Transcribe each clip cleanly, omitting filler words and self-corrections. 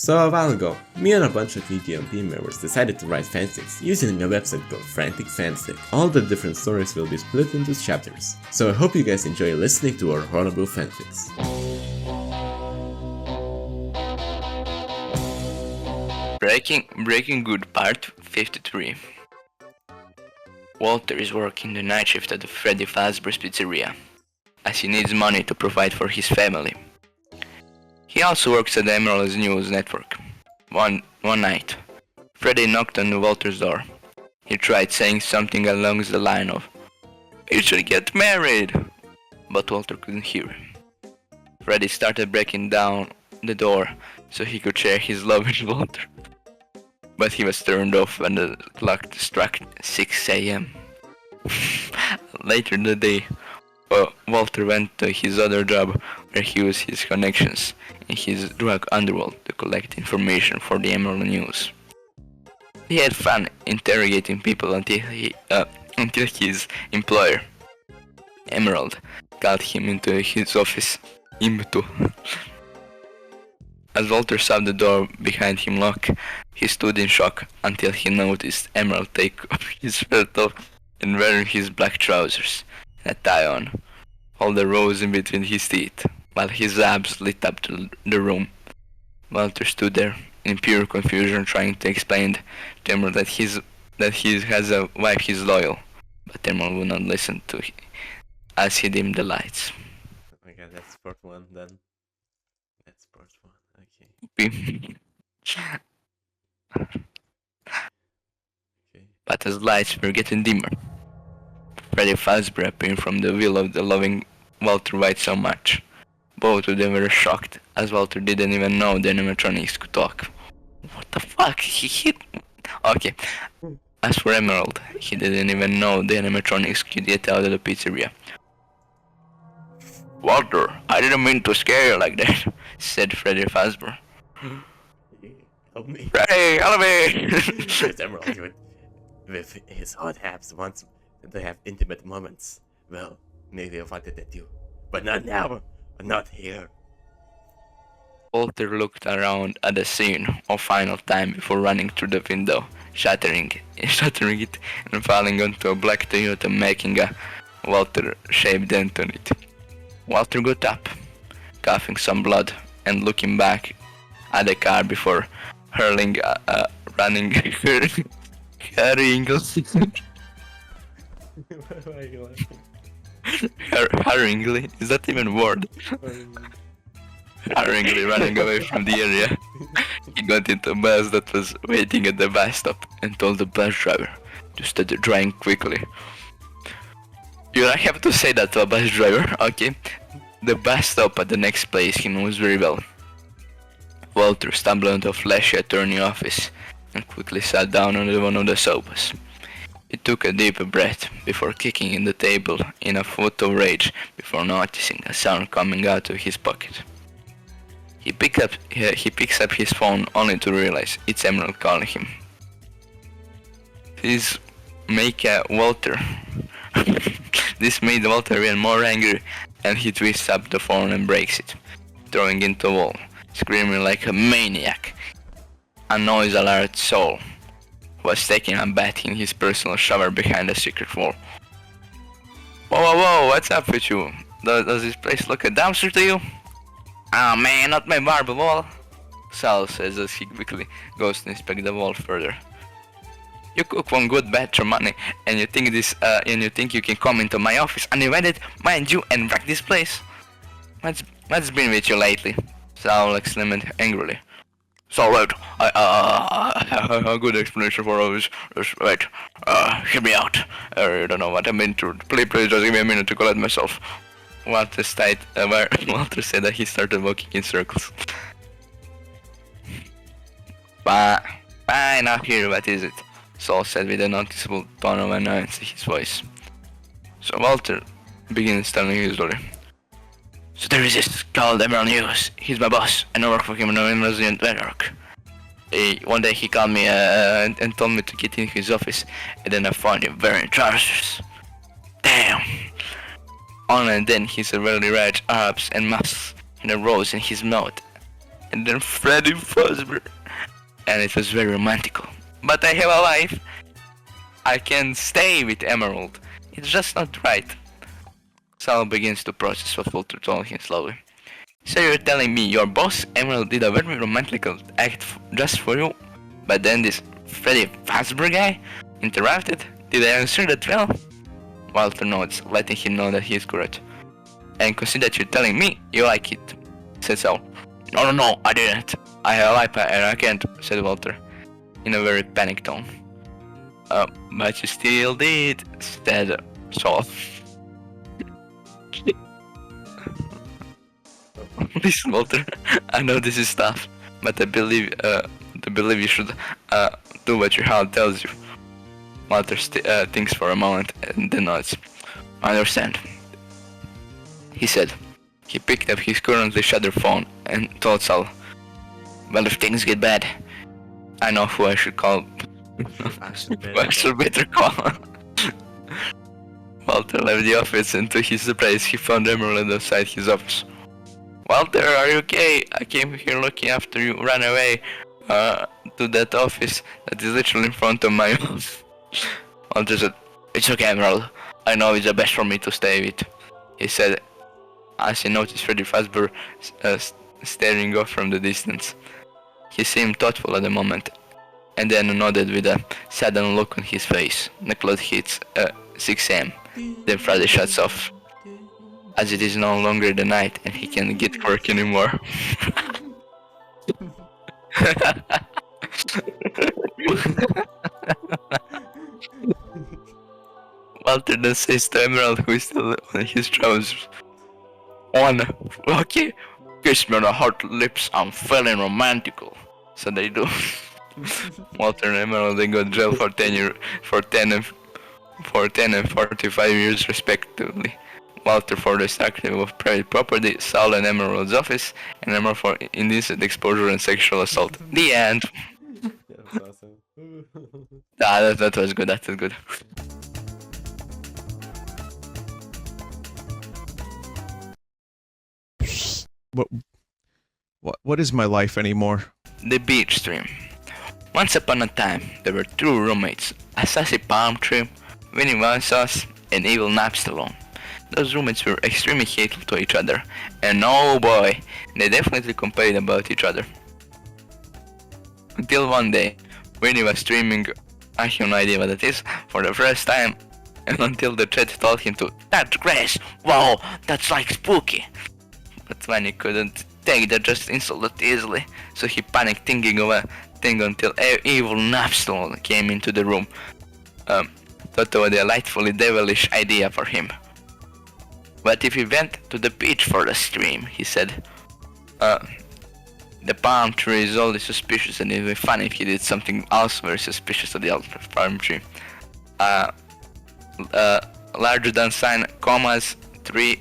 So a while ago, me and a bunch of UTMP members decided to write fanfics using a website called Frantic Fanfic. All the different stories will be split into chapters, so I hope you guys enjoy listening to our horrible fanfics. Breaking Good Part 53. Walter is working the night shift at the Freddy Fazbear's Pizzeria, as he needs money to provide for his family. He also works at the Emerald's news network. One night, Freddy knocked on Walter's door. He tried saying something along the line of, "You should get married!" But Walter couldn't hear him. Freddy started breaking down the door so he could share his love with Walter. But he was turned off when the clock struck 6 a.m. Later that day, Walter went to his other job where he used his connections in his drug underworld to collect information for the Emerald News. He had fun interrogating people until his employer, Emerald, called him into his office. As Walter saw the door behind him lock, he stood in shock until he noticed Emerald take his shirt off and wearing his black trousers and a tie on, hold a rose in between his teeth, while his abs lit up the room. Walter stood there in pure confusion, trying to explain to Emerald that he has a wife he's loyal, but Emerald would not listen to him as he dimmed the lights. Okay, that's part 1 then. That's part 1, okay. But as lights were getting dimmer, Freddy Fazbear appeared from the will of the loving Walter White so much. Both of them were shocked, as Walter didn't even know the animatronics could talk. What the fuck? He hit... Okay. As for Emerald, he didn't even know the animatronics could get out of the pizzeria. "Walter, I didn't mean to scare you like that," said Freddy Fazbear. Help me. "Freddy, help me!" There's Emerald with his hot abs wants to have intimate moments. Well, maybe I wanted it too. But not now. Not here. Walter looked around at the scene a final time before running through the window, shattering it and falling onto a black Toyota, making a Walter-shaped dent on it. Walter got up, coughing some blood, and looking back at the car before hurryingly. Hurriedly, is that even a word? Hurriedly running away from the area, he got into a bus that was waiting at the bus stop and told the bus driver to start driving quickly. You don't have to say that to a bus driver, okay? The bus stop at the next place he knows very well. Walter stumbled into a flashy attorney office and quickly sat down on one of the sofas. He took a deep breath before kicking in the table in a fit of rage before noticing a sound coming out of his pocket. He picks up his phone only to realize it's Emerald calling him. This made Walter even more angry, and he twists up the phone and breaks it, throwing it into a wall, screaming like a maniac. A noise-alert soul was taking a bath in his personal shower behind a secret wall. Whoa, what's up with you? Does this place look a dumpster to you? Oh man, not my marble wall, Sal says as he quickly goes to inspect the wall further. You cook one good batch of money, and you think you can come into my office uninvited, mind you, and wreck this place? What's been with you lately? Sal exclaimed angrily. So wait, I have a good explanation for all this. Just wait, hear me out. I don't know what I mean to. Please just give me a minute to collect myself. Walter said that he started walking in circles. Fine, now here, what is it? Saul said with a noticeable tone of annoyance in his voice. So Walter begins telling his story. So there is this called Emerald News. He's my boss, and I work for him in the resident network. One day he called me and told me to get in his office, and then I found him wearing trousers. Damn! And then he severely ragged abs and muscles and a rose in his mouth, and then Freddy Fazbear. And it was very romantical. But I have a life. I can stay with Emerald. It's just not right. Sal begins to process what Walter told him slowly. So you're telling me your boss Emerald did a very romantical act just for you, but then this Freddy Fazbear guy interrupted? Did I answer that well? Walter nods, letting him know that he is correct. And consider that you're telling me you like it, said Sal. No, I didn't. I have a iPad and I can't, said Walter, in a very panicked tone. But you still did, said Saul. Listen, Walter, I know this is tough, but I believe you should do what your heart tells you. Walter thinks for a moment and then nods. I understand, he said. He picked up his currently shuttered phone and told Sal, well, if things get bad, I know who I should call. I should better call. Walter left the office and to his surprise he found Emerald outside his office. Walter, are you okay? I came here looking after you ran away to that office that is literally in front of my office. Walter said, it's okay, Emerald. I know it's the best for me to stay with, he said as he noticed Freddy Fazbear staring off from the distance. He seemed thoughtful at the moment, and then nodded with a sudden look on his face. The clock hits 6 am, then Freddy shuts off, as it is no longer the night and he can't get work anymore. Walter then says to Emerald, who is still on his trousers, okay, kiss me on the hot lips, I'm feeling romantical. So they do. Walter and Emerald, they got jail for 10 and 45 years respectively. Walter for destruction of private property, Saul and Emerald's office, and Emerald for indecent exposure and sexual assault. The end. That was awesome. That was good, that was good. What is my life anymore? The beach stream. Once upon a time, there were two roommates, a sassy palm tree, Winnie Sauce, and evil Napstalone. Those roommates were extremely hateful to each other, and oh boy, they definitely complained about each other. Until one day, Winnie was streaming, I have no idea what it is, for the first time, and until the chat told him to, that's grass, wow, that's like spooky. But Winnie couldn't take the just insult that easily, so he panicked thinking of a thing until evil Napstalone came into the room. Thought of a delightfully devilish idea for him. But if we went to the beach for the stream, he said, the palm tree is always suspicious and it would be funny if he did something else very suspicious to the other palm tree. Larger than sign, commas, 3.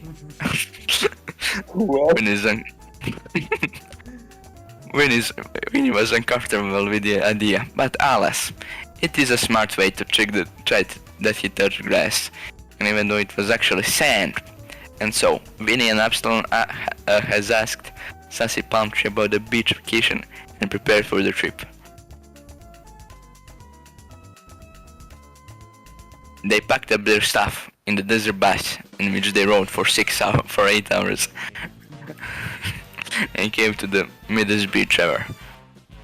Winnie was uncomfortable with the idea, but alas, it is a smart way to trick the chat that he touched grass, and even though it was actually sand. And so, Winnie and Napstalone has asked Sassy Palm Tree about the beach vacation and prepared for the trip. They packed up their stuff in the desert bus in which they rode for 8 hours and came to the middest beach ever.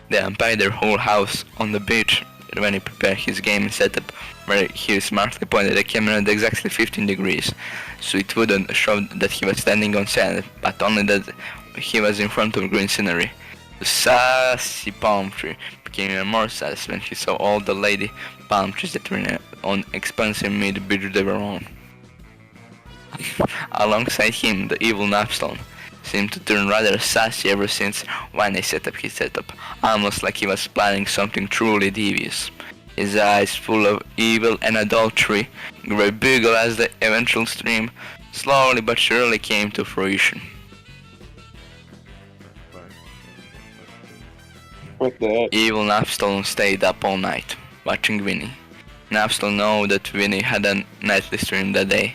They unpacked their whole house on the beach when he prepared his gaming setup, where he smartly pointed the camera at exactly 15 degrees, so it wouldn't show that he was standing on sand, but only that he was in front of green scenery. The sassy palm tree became even more sassy when he saw all the lady palm trees that were on expansive mid-beach they were on. Alongside him, the evil Napstalone seemed to turn rather sassy ever since when he set up his setup, almost like he was planning something truly devious. His eyes full of evil and adultery grew bigger as the eventual stream slowly but surely came to fruition. What the heck? Evil Napstalone stayed up all night, watching Winnie. Napstalone knew that Winnie had a nightly stream that day,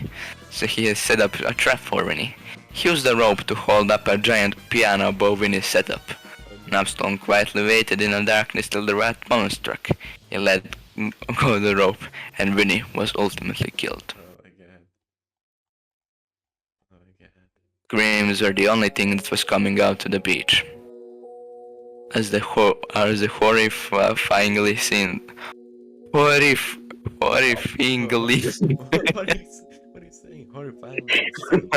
so he had set up a trap for Winnie. He used a rope to hold up a giant piano above Winnie's setup. Napstalone quietly waited in the darkness till the rat bonus struck. He let go the rope, and Winnie was ultimately killed. Oh my god. Oh my god. Screams were the only thing that was coming out to the beach. As the horrifyingly scene. Horrifyingly. What are you saying? Horrifying scene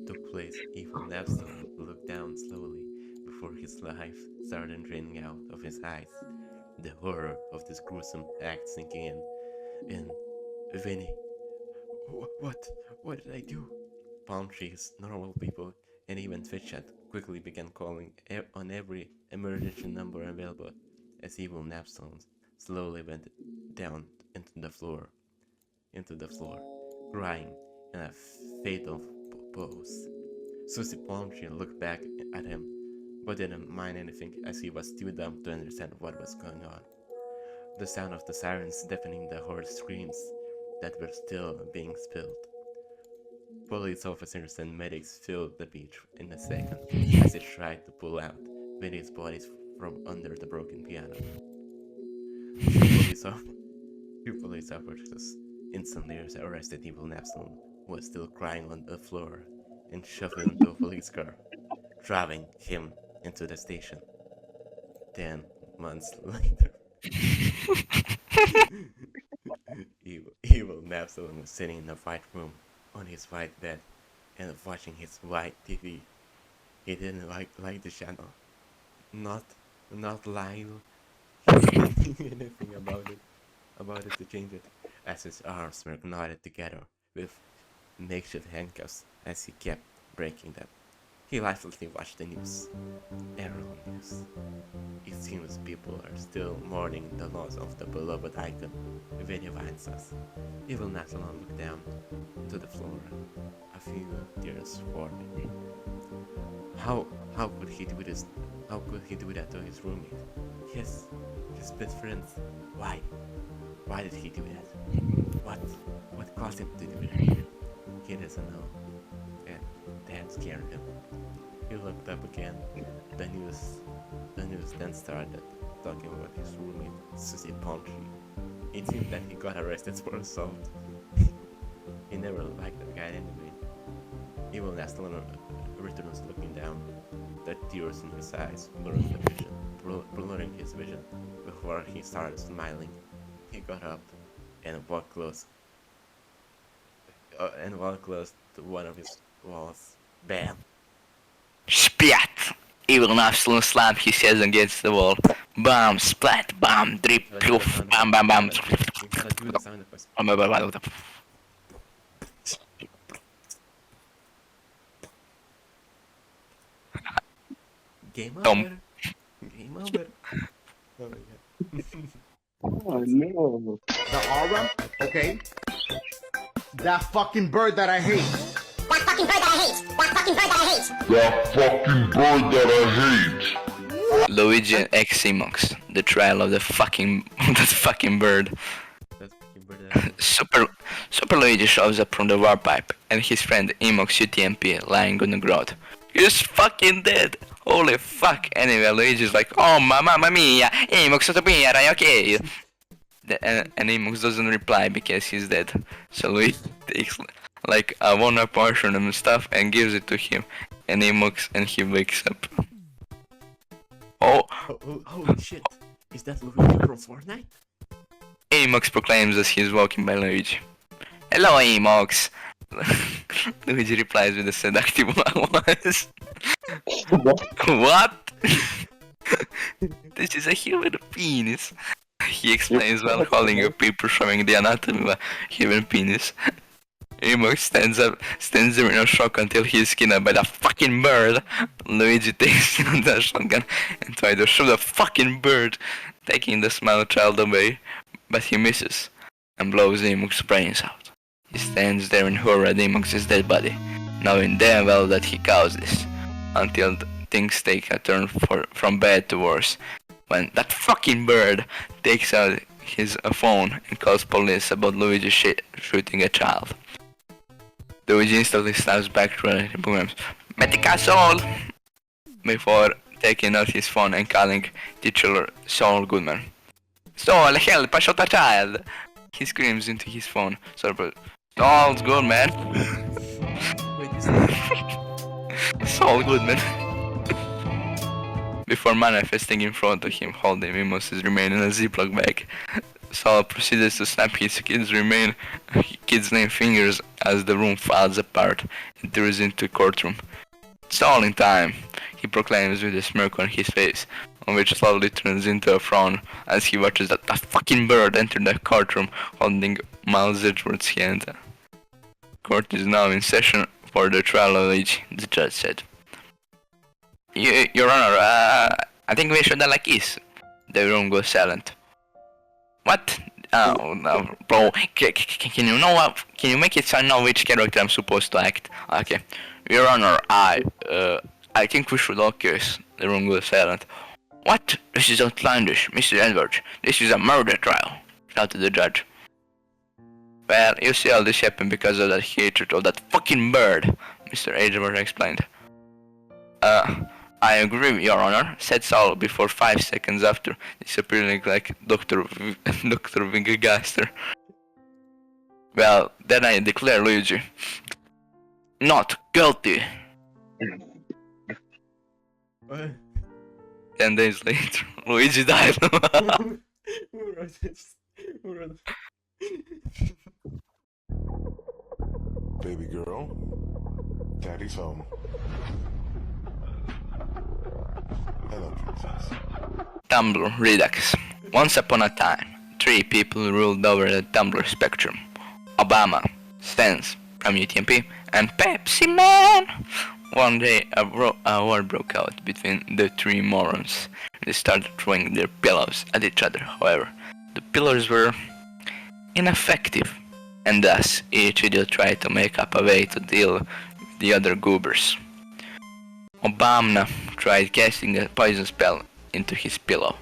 took place. Evil Napstalone looked down slowly before his life started draining out of his eyes. The horror of this gruesome act sinking in. And Vinny, what did I do? Palm trees, normal people, and even Twitchat quickly began calling on every emergency number available as evil Napstalone slowly went down into the floor, crying in a fatal pose. Susie Palmtree looked back at him, but didn't mind anything as he was too dumb to understand what was going on. The sound of the sirens deafening the hoarse screams that were still being spilled. Police officers and medics filled the beach in a second as they tried to pull out Vinny's bodies from under the broken piano. Two police officers instantly arrested evil Napstalone, who was still crying on the floor, and shoved him into a police car, driving him into the station. 10 months later, evil Napstalone was sitting in a white room on his white bed and watching his white TV. He didn't like the channel. Not Lyle. He didn't do anything about it to change it, as his arms were knotted together with makeshift handcuffs as he kept breaking them. He lifelessly watched the news. Everyone news. It seems people are still mourning the loss of the beloved icon, Vinny Vinesauce. Evil Napstalone looked down to the floor, a few tears forming. How could he do this? How could he do that to his roommate? His best friends. Why? Why did he do that? What caused him to do that? He doesn't know. And that scared him. He looked up again. The news then started talking about his roommate, Susie Palmtree. It seemed that he got arrested for assault. He never liked that guy anyway. Evil Napstalone returns looking down, the tears in his eyes blurring his vision before he started smiling. He got up and walked close to one of his walls. Bam! Spat! Evil Napstalone slammed his head against the wall. Bam! Splat! Bam! Drip! Ploof! Bam! Bam! Bam! Do the sound effects. Game over. Game over. Oh my god. Oh no. The aura, okay? That fucking bird that I hate. That fucking bird that I hate. That fucking bird that I hate. That fucking bird that I hate. Luigi and X-Emox, the trial of that fucking bird. That's fucking bird. Super Luigi shows up from the warpipe, and his friend Emox UTMP lying on the ground. He's fucking dead! Holy fuck! Anyway, Luigi's like, oh mamma mia! Emox utopia, okay? And Emox doesn't reply because he's dead. So Luigi takes like a one-up portion of stuff and gives it to him, and Emox and he wakes up. Oh! Holy shit! Is that Luigi from Fortnite? Emox proclaims as he's walking by Luigi. Hello, Emox! Luigi replies with a seductive voice. What? This is a human penis. He explains while holding a paper showing the anatomy of a human penis. Emox stands there in a shock until he is skinned by the fucking bird. Luigi takes the shotgun and tries to shoot the fucking bird, taking the small child away, but he misses and blows Emox's brains out. He stands there in horror at Emox's dead body, knowing damn well that he caused this, until things take a turn from bad to worse, when that fucking bird takes out his phone and calls police about Luigi shooting a child. Luigi instantly snaps back to the programs, Medica Soul! Before taking out his phone and calling titular Saul Goodman. Saul, help! I shot a child! He screams into his phone. Sorry, Saul's Goodman. Wait, is that... Saul Goodman. Before manifesting in front of him, holding Mimos's remain in a Ziploc bag, Saul proceeds to snap his kid's name fingers as the room falls apart and enters into the courtroom. It's all in time, he proclaims with a smirk on his face, on which slowly turns into a frown as he watches that fucking bird enter the courtroom holding Miles Edgeworth's hand. Court is now in session for the trial of Luigi, the judge said. Your Honor, I think we should like this. The room goes silent. What? Oh, no, bro, can you know what? Can you make it so I know which character I'm supposed to act? Okay. Your Honor, I think we should all kiss. The room goes silent. What? This is outlandish, Mr. Edwards. This is a murder trial, shouted the judge. Well, you see all this happened because of that hatred of that fucking bird, Mr. Edwards explained. I agree, Your Honor, said Saul before 5 seconds after disappearing like Dr. Wingergaster. Well, then I declare Luigi not guilty. What? 10 days later, Luigi died. Who wrote this? Who wrote this? Baby girl, daddy's home. Hello, princess. Tumblr redux. Once upon a time, 3 people ruled over the Tumblr spectrum. Obama, Stans from UTMP, and Pepsi Man! One day, a war broke out between the 3 morons. They started throwing their pillows at each other. However, the pillars were ineffective, and thus each idiot tried to make up a way to deal with the other goobers. Obama tried casting a poison spell into his pillow,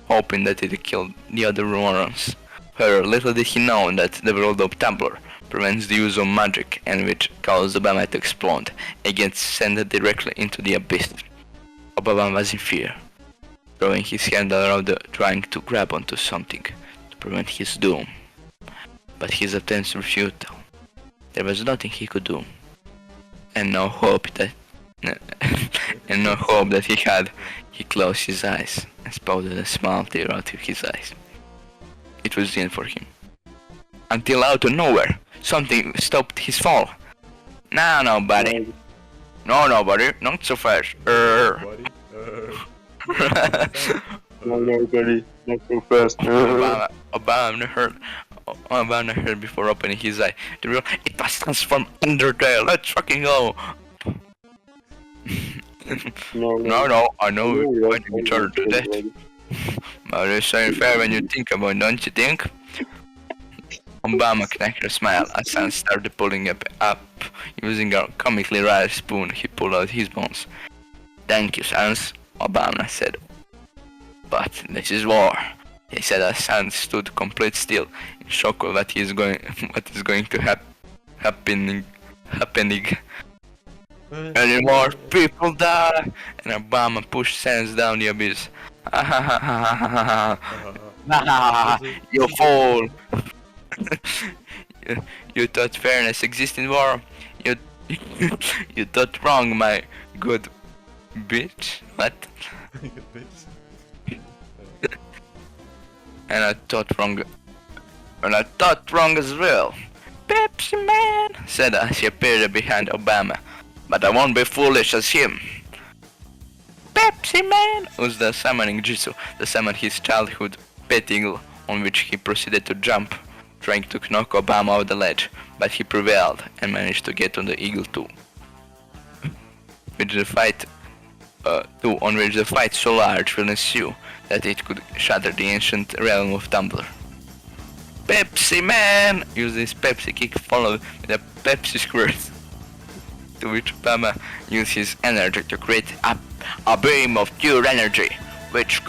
hoping that it killed the other morons. However, little did he know that the world of Tumblr prevents the use of magic, and which caused Obama to explode and get sent directly into the abyss. Obama was in fear, throwing his hand around trying to grab onto something to prevent his doom. But his attempts were futile. There was nothing he could do, and no hope that he had. He closed his eyes and spouted a small tear out of his eyes. It was the end for him. Until out of nowhere, something stopped his fall. No, buddy. No, buddy. Not so fast. Buddy? No, buddy. Not so fast. Obama heard before opening his eye. The real, it was transformed Undertale. Let's fucking go. No, I know we're fighting each other to death. But it's so unfair when you think about it, don't you think? Obama cracked a smile as Sans started pulling up. Using a comically rare spoon, he pulled out his bones. Thank you, Sans, Obama said. But this is war, he said as Sans stood complete still, in shock of what is going to happening. Any more people die, and Obama pushed Sans down the abyss. You fool! You thought fairness exists in war? You thought wrong, my good bitch. What? Good bitch. And I thought wrong as well. Pepsi Man said as he appeared behind Obama. But I won't be foolish as him. Pepsi Man was the summoning jutsu, the summon his childhood pet eagle, on which he proceeded to jump, trying to knock Obama off the ledge, but he prevailed and managed to get on the eagle too. On which the fight so large will ensue that it could shatter the ancient realm of Tumblr. Pepsi Man used his Pepsi kick followed with a Pepsi squirt, to which Obama used his energy to create a beam of pure energy, which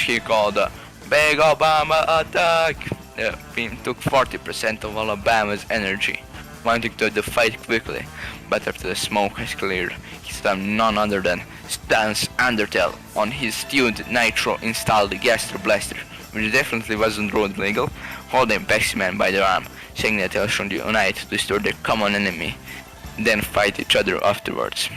he called the Big Obama Attack. The beam took 40% of all Obama's energy, wanting to end the fight quickly, but after the smoke has cleared, he saw none other than Stan's Undertale on his tuned Nitro installed Gaster Blaster, which definitely wasn't road legal, holding Pepsi Man by the arm, saying that they should unite to destroy their common enemy, then fight each other afterwards.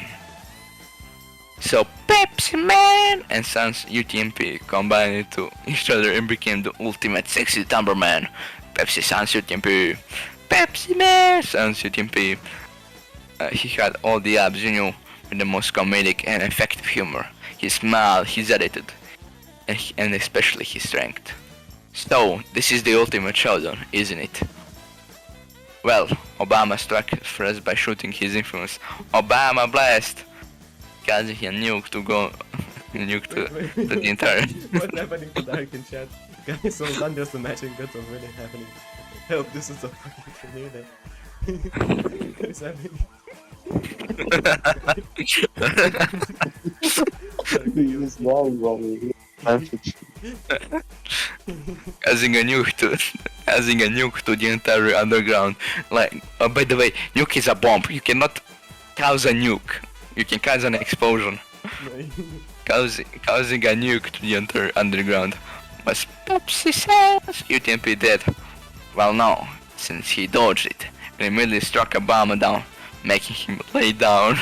So Pepsi Man and Sans UTMP combined to each other and became the ultimate sexy Tumblr man. Pepsi Sans UTMP. Pepsi Man Sans UTMP. He had all the abs you knew, with the most comedic and effective humor. His smile, his attitude, and especially his strength. So, this is the ultimate showdown, isn't it? Well, Obama struck first by shooting his infamous Obama Blast, causing a nuke to go nuke to the entire. What's happening to Darcc in chat? Guys, hold on, there's a matching got already happening. Help, this is a fucking tornado. What's happening? He's lying, buddy. Causing a nuke to the entire underground. Like, by the way, nuke is a bomb. You cannot cause a nuke. You can cause an explosion. causing a nuke to the entire underground. Was Pepsi Sans UTMP dead? Well, no, since he dodged it and immediately struck a bomb down, making him lay down.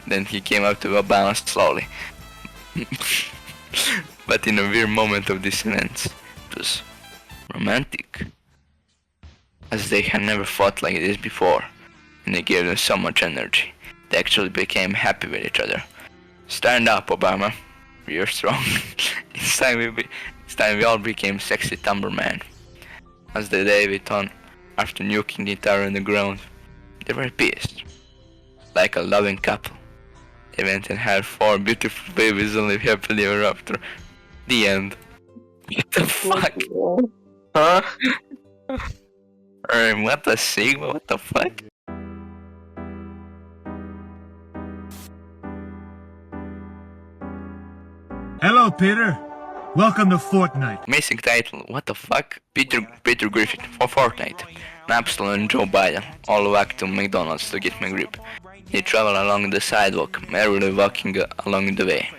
Then he came up to Obama slowly. But in a weird moment of dissonance, it was romantic, as they had never fought like this before, and it gave them so much energy. They actually became happy with each other. Stand up, Obama. You're strong. It's time we all became sexy Tumblr man. As the day went on, after nuking the entire underground, they were at peace, like a loving couple. They went and had 4 beautiful babies and lived happily ever after. The end. What the fuck? Huh? What the Sigma? What the fuck? Hello, Peter. Welcome to Fortnite. Amazing title. What the fuck? Peter Griffin for Fortnite. Napstalone and Joe Biden all walk to McDonald's to get McRib. They travel along the sidewalk, merrily walking along the way.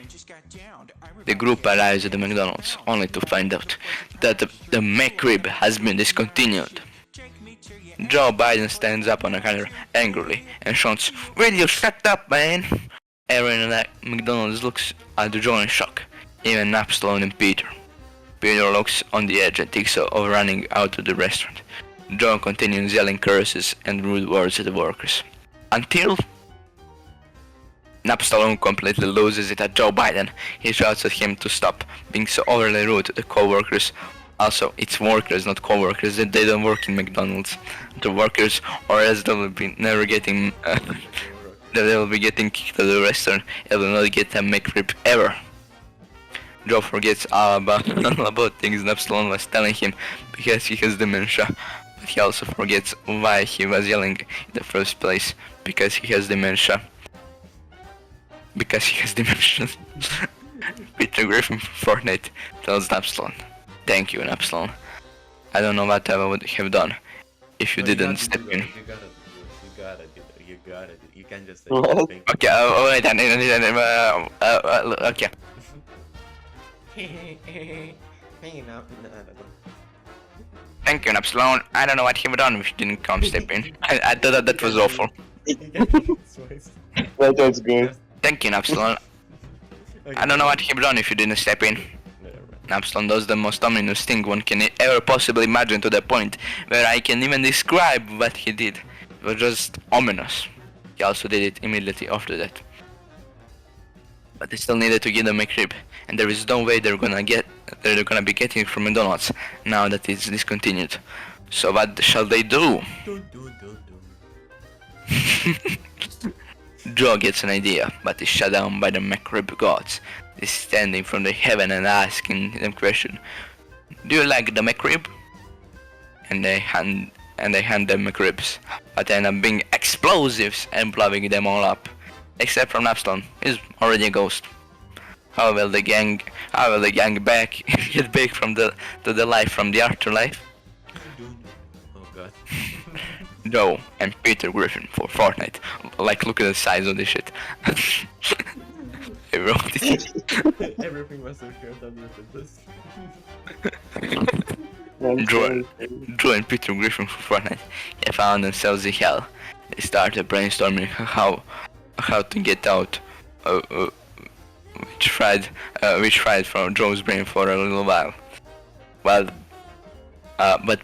The group arrives at the McDonald's, only to find out that the McRib has been discontinued. Joe Biden stands up on a counter angrily and shouts, "Will you shut up, man?" Everyone at McDonald's looks at Joe in shock, even Napstalone and Peter. Peter looks on the edge and thinks of running out of the restaurant. Joe continues yelling curses and rude words at the workers, until Napstalone completely loses it at Joe Biden. He shouts at him to stop being so overly rude to the co-workers. Also, it's workers, not co-workers, that they don't work in McDonald's. The workers, or else they will be never getting, they will be getting kicked out of the restaurant and will not get a McRib ever. Joe forgets all about things Napstalone was telling him because he has dementia. But he also forgets why he was yelling in the first place, because he has dementia. Peter Griffin for Fortnite tells Napstalone, "Thank you, Napstalone. I don't know what I would have done if you didn't step in." You got it. You can't just say What? thank Okay, wait, okay. Thank you, Napstalone. I don't know what he would have done if you didn't come step in. I thought that was awful. That was good. Thank you, Napstalone. I don't know what he would have done if you didn't step in. Napstalone does the most ominous thing one can ever possibly imagine, to the point where I can even describe what he did. It was just ominous. He also did it immediately after that. But they still needed to get the McRib, and there is no way they're gonna be getting it from McDonald's now that it's discontinued. So what shall they do? Joe gets an idea, but is shut down by the McRib gods. He's standing from the heaven and asking them question, "Do you like the McRib?" And they hand them McRibs, but end up being explosives and blowing them all up. Except from Napstalone, he's already a ghost. How will the gang get back to the life from the afterlife? Oh god. Joe and Peter Griffin for Fortnite. Like, look at the size of this shit. I wrote it. Everything was so short on this. Joe and Peter Griffin for Fortnite. They found themselves in hell. They started brainstorming how to get out, which fried from Joe's brain for a little while. But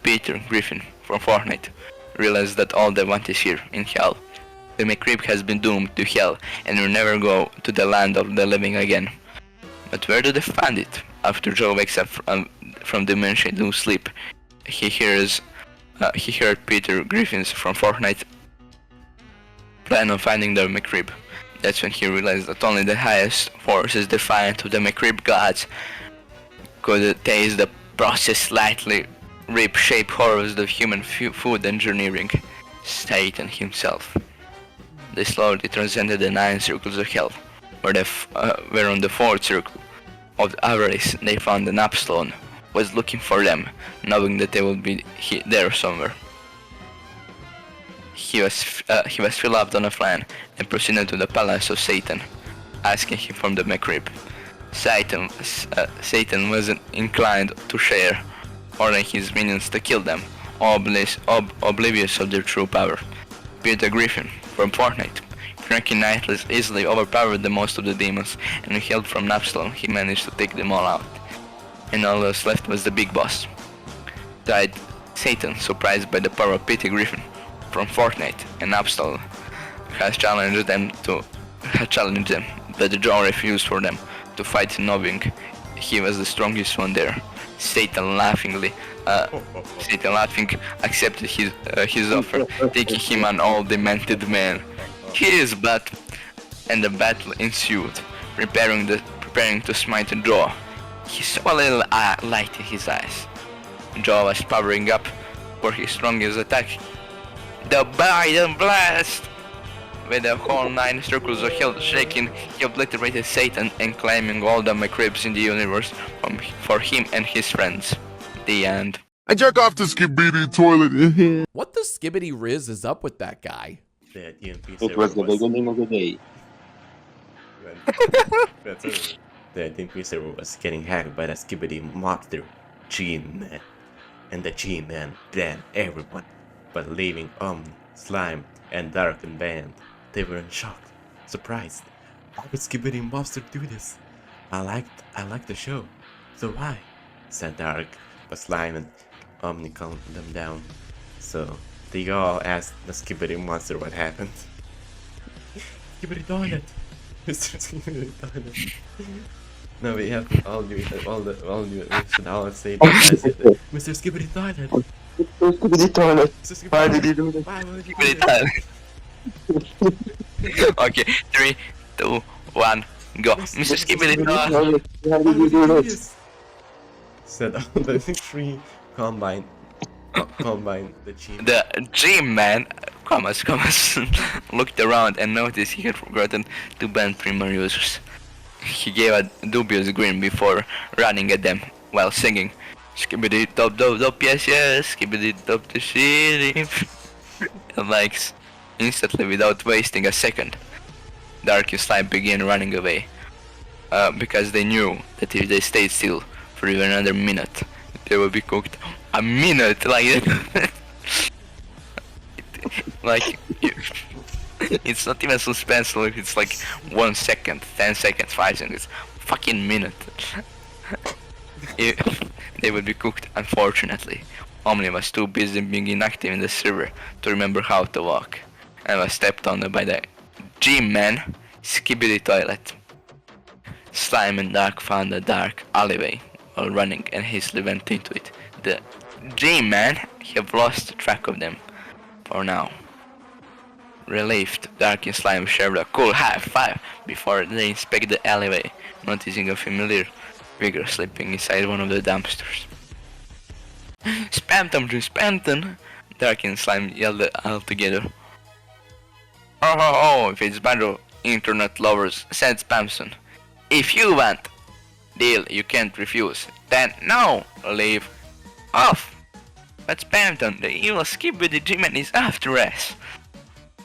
Peter Griffin from Fortnite realized that all they want is here, in hell. The McRib has been doomed to hell and will never go to the land of the living again. But where do they find it? After Joe wakes up from dementia sleep, he heard Peter Griffin's from Fortnite plan on finding the McRib. That's when he realized that only the highest forces defiant of the McRib gods could taste the processed, slightly rib-shaped horrors of human food engineering. Satan himself. They slowly transcended the 9 circles of hell, where on the 4th circle of the avarice they found the Napstalone was looking for them, knowing that they would be there somewhere. He was filled up on a plan and proceeded to the palace of Satan, asking him for the McRib. Satan wasn't inclined to share, ordering his minions to kill them, oblivious of their true power. Peter Griffin from Fortnite, Cranky Knightless easily overpowered the most of the demons, and with help from Napstalone he managed to take them all out. And all that was left was the big boss. Died Satan, surprised by the power of Peter Griffin from Fortnite, and Napstalone has challenged them, but Joe refused for them to fight, knowing he was the strongest one there. Satan laughing accepted his offer, taking him an old demented man. His butt, and the battle ensued, preparing to smite Joe. He saw a little light in his eyes. Joe was powering up for his strongest attack, the Biden Blast! With the whole 9 circles of hell shaking, he obliterated Satan and claiming all the McRibs in the universe for him and his friends. The end. I jerk off the skibidi toilet. What the skibbity riz is up with that guy? The DMP It was the beginning of the day. The DMP server was getting hacked by the skibbity mobster G-Man. And the G-Man banned everyone, but leaving Slime, and Darcc and banned. They were in shock, surprised. Why would skibbity mobster do this? I liked the show, so why? Said Darcc, but Slime and Omni calmed them down. So they all asked the skibbity monster what happened. Skibbity toilet! Mr. Skibbity toilet. No, we have all you should all say that. Mr. Skibbity toilet! Skibidi toilet. Mr. Why did you do that? Why would you Skibbity do that? toilet. Okay, 3, 2, 1, go. Mr. Skibbity toilet. Why did you do that? Said all the 3 combine the G. The G-Man, commas, looked around and noticed he had forgotten to ban primer users. He gave a dubious grin before running at them while singing Skibbity dop dop dop yes yes, skibbity dop the city. Likes instantly without wasting a second. Darcc and Slime began running away because they knew that if they stayed still for even another minute, they would be cooked. A minute, like it's not even suspenseful. It's like 1 second, 10 seconds, 5 seconds, fucking minute. They would be cooked. Unfortunately, Omni was too busy being inactive in the server to remember how to walk, and was stepped on by the G-Man Skibbity toilet. Slime and Darcc found a dark alleyway while running and hastily went into it. The G-Man have lost track of them for now. Relieved, Darcc and Slime shared a cool high five before they inspect the alleyway, noticing a familiar figure sleeping inside one of the dumpsters. Spamton! Darcc and Slime yelled all together. Oh, if it's battle internet lovers, said Spamton. If you want deal you can't refuse, then no, leave off. But Spamton, the evil skibidi demon, is after us.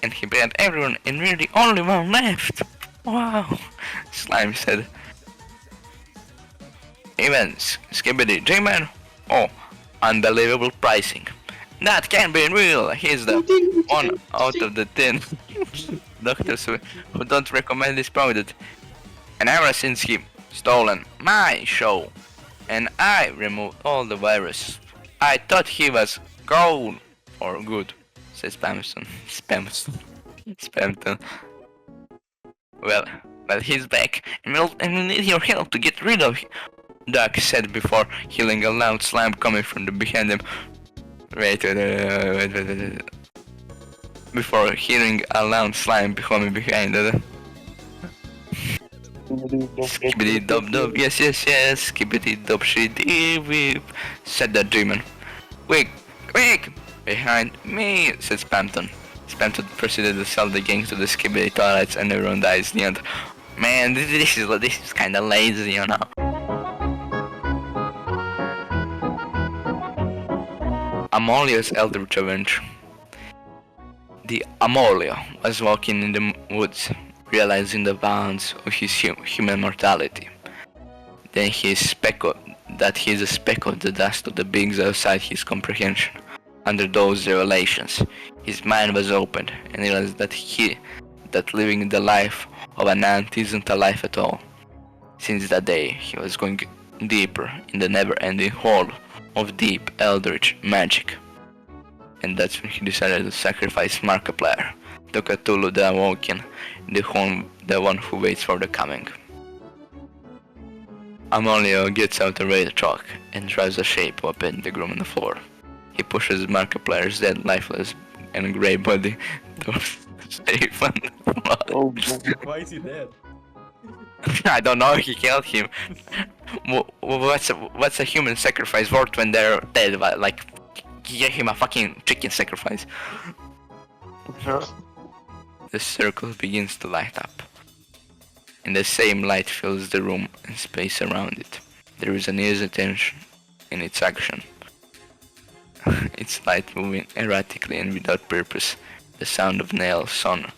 And he banned everyone and we're the only one left. Wow, Slime said. Even skibidi demon? Oh, unbelievable pricing. That can't be real. He's the 1 out of the 10 doctors who don't recommend this product. And ever since he stolen my show and I removed all the virus, I thought he was gone or good, says Spamton. Spamton. Well, he's back and we need your help to get rid of him, Darcc said before hearing a loud slime coming from the behind him. Wait. Before hearing a loud slime behind him. Skibbity dub dub, yes, skibbity dub shitty whip, said the demon. Quick, behind me, said Spamton. Spamton proceeded to sell the gang to the skibbity toilets and everyone dies in the end. Man, this is kinda lazy, you know. Amolios eldritch adventure. The Amolio was walking in the woods, realizing the bounds of his human mortality. Then he speckled that he is a speck of the dust of the beings outside his comprehension. Under those revelations, his mind was opened and realized that living the life of an ant isn't a life at all. Since that day, he was going deeper in the never-ending hole of deep eldritch magic. And that's when he decided to sacrifice Markiplier, to Cthulhu the Awoken, the one who waits for the coming. Amolio gets out a radar truck and drives a shape up in the groom on the floor. He pushes Markiplier's dead, lifeless, and grey body to safe on the floor. Why is he dead? I don't know, he killed him. What's a human sacrifice worth when they're dead? Like, give him a fucking chicken sacrifice. The circle begins to light up, and the same light fills the room and space around it. There is an easy tension in its action. Its light moving erratically and without purpose. The sound of nails on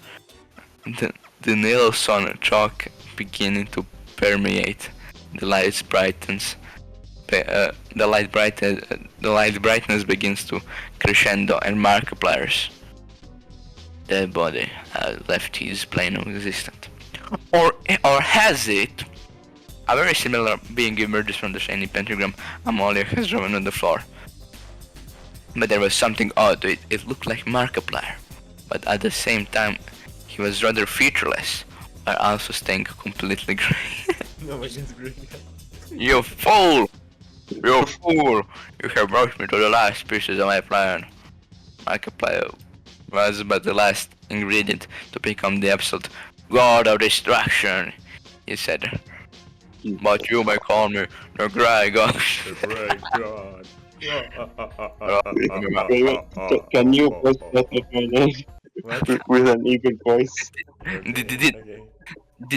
the nails on chalk beginning to permeate. The light brightens. The light brightness begins to crescendo, and Markiplier's dead body has left his plane of existence. Or has it? A very similar being emerges from the shiny pentagram Amolio has drawn on the floor. But there was something odd to it. It looked like Markiplier, but at the same time, he was rather featureless, while also staying completely grey. No, it's grey. You fool! You fool! You have brought me to the last pieces of my plan. Markiplier was but the last ingredient to become the absolute god of destruction, he said. But you may call me the Grey God. The Grey God. Can you voice that of my name? With an evil voice?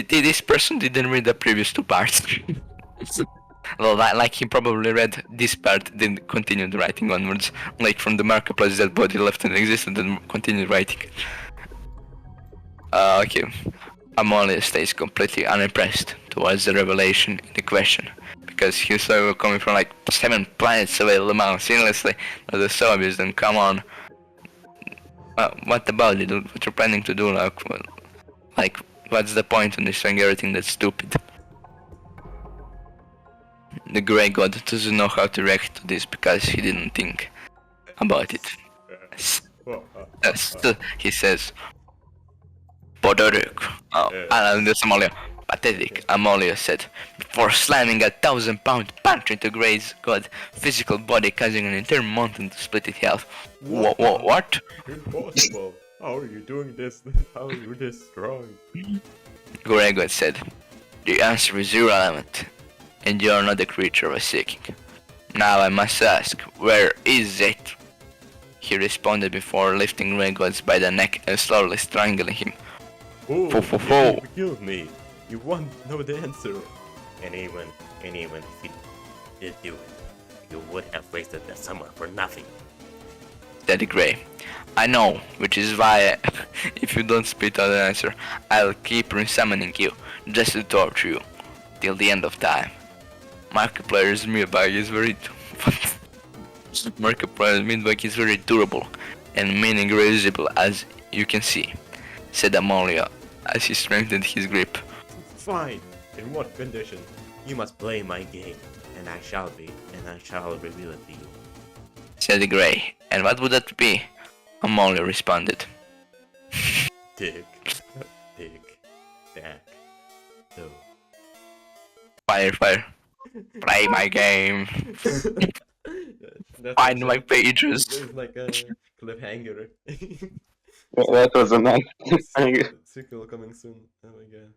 This person didn't read the previous two parts. Well, like he probably read this part, then continued writing onwards, like from the Markiplier's dead body left and existed and continued writing. Okay. Amolio stays completely unimpressed towards the revelation in the question, because he saw it coming from like 7 planets away Lamau seamlessly. That was so obvious. Then come on. What about it? What you're planning to do? Like, what's the point in destroying everything that's stupid? The Grey God doesn't know how to react to this because he didn't think about it. He says, pathetic. That's Amolio. Pathetic, Amolio said, before slamming a 1,000-pound punch into Grey's God's physical body, causing an entire mountain to split in half. What? Impossible. How are you doing this? How are you this strong? Grey God said, the answer is irrelevant, and you are not the creature I was seeking. Now I must ask, where is it? He responded before lifting Grey God by the neck and slowly strangling him. Oh, you killed me. You won't know the answer. And even if you did do it, you would have wasted the summer for nothing. said Gray. I know, which is why if you don't spit out an answer, I'll keep resummoning you, just to torture you, till the end of time. Markiplier's mailbag is very Markiplier's mailbag is very durable and meaning reusable, as you can see, said Amolio as he strengthened his grip. Fine. In what condition? You must play my game, and I shall reveal it to you. Said Gray. And what would that be? Amolio responded. Tick, tick, tack, toe. Fire. Play my game. Find my pages. There's like a cliffhanger. That was a nice thing. Sequel coming soon. Oh my god.